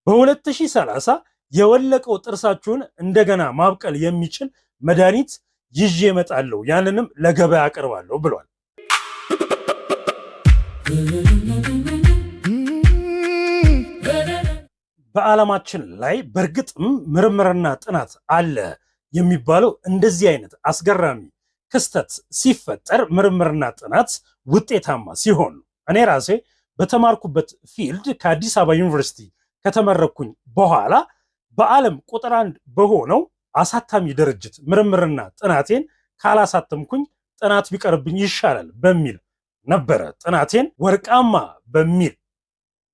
በ2030 የወለቀው ጥርሳችሁን እንደገና ማብቀል የሚችል መድኃኒት ይዤ እመጣለሁ፣ ያንንም ለገበያ አቀርባለሁ ብሏል። በዓለማችን ላይ በእርግጥም ምርምርና ጥናት አለ የሚባለው እንደዚህ አይነት አስገራሚ ክስተት ሲፈጠር ምርምርና ጥናት ውጤታማ ሲሆን ነው። እኔ ራሴ በተማርኩበት ፊልድ ከአዲስ አበባ ዩኒቨርሲቲ ከተመረኩኝ በኋላ በዓለም ቁጥር 1 በሆነው አሳታሚ ድርጅት ምርምርና ጥናቴን ካላሳተምኩኝ ጥናት ቢቀርብኝ ይሻላል በሚል ነበረ ጥናቴን ወርቃማ በሚል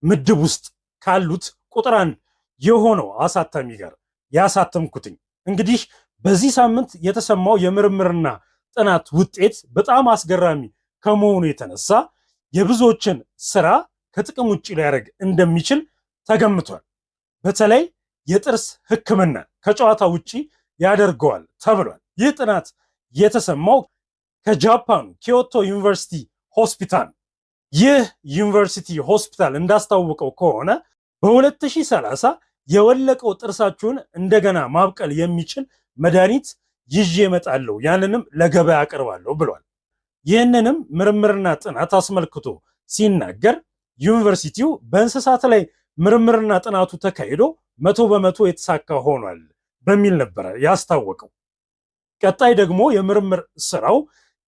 ምድብ ውስጥ ካሉት ቁጥር 1 የሆነው አሳታሚ ጋር ያሳተምኩትኝ። እንግዲህ በዚህ ሳምንት የተሰማው የምርምርና ጥናት ውጤት በጣም አስገራሚ ከመሆኑ የተነሳ የብዙዎችን ስራ ከጥቅም ውጭ ሊያደርግ እንደሚችል ተገምቷል። በተለይ የጥርስ ሕክምና ከጨዋታ ውጪ ያደርገዋል ተብሏል። ይህ ጥናት የተሰማው ከጃፓኑ ኪዮቶ ዩኒቨርሲቲ ሆስፒታል። ይህ ዩኒቨርሲቲ ሆስፒታል እንዳስታወቀው ከሆነ በ2030 የወለቀው ጥርሳችሁን እንደገና ማብቀል የሚችል መድኃኒት ይዤ እመጣለሁ፣ ያንንም ለገበያ አቀርባለሁ ብሏል። ይህንንም ምርምርና ጥናት አስመልክቶ ሲናገር ዩኒቨርሲቲው በእንስሳት ላይ ምርምርና ጥናቱ ተካሂዶ 100% የተሳካ ሆኗል በሚል ነበረ ያስታወቀው። ቀጣይ ደግሞ የምርምር ስራው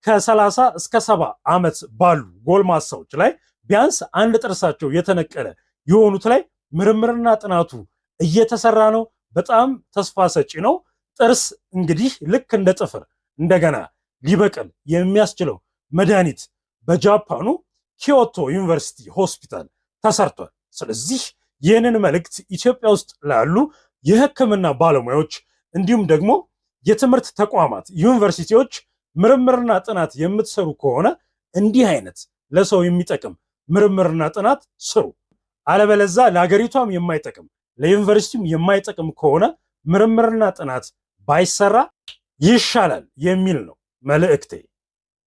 ከ30 እስከ 70 ዓመት ባሉ ጎልማሳዎች ላይ ቢያንስ አንድ ጥርሳቸው የተነቀለ የሆኑት ላይ ምርምርና ጥናቱ እየተሰራ ነው። በጣም ተስፋ ሰጪ ነው። ጥርስ እንግዲህ ልክ እንደ ጥፍር እንደገና ሊበቅል የሚያስችለው መድኃኒት በጃፓኑ ኪዮቶ ዩኒቨርሲቲ ሆስፒታል ተሰርቷል። ስለዚህ ይህንን መልእክት ኢትዮጵያ ውስጥ ላሉ የሕክምና ባለሙያዎች እንዲሁም ደግሞ የትምህርት ተቋማት ዩኒቨርሲቲዎች ምርምርና ጥናት የምትሰሩ ከሆነ እንዲህ አይነት ለሰው የሚጠቅም ምርምርና ጥናት ስሩ። አለበለዛ ለሀገሪቷም የማይጠቅም ለዩኒቨርሲቲም የማይጠቅም ከሆነ ምርምርና ጥናት ባይሰራ ይሻላል የሚል ነው መልእክቴ።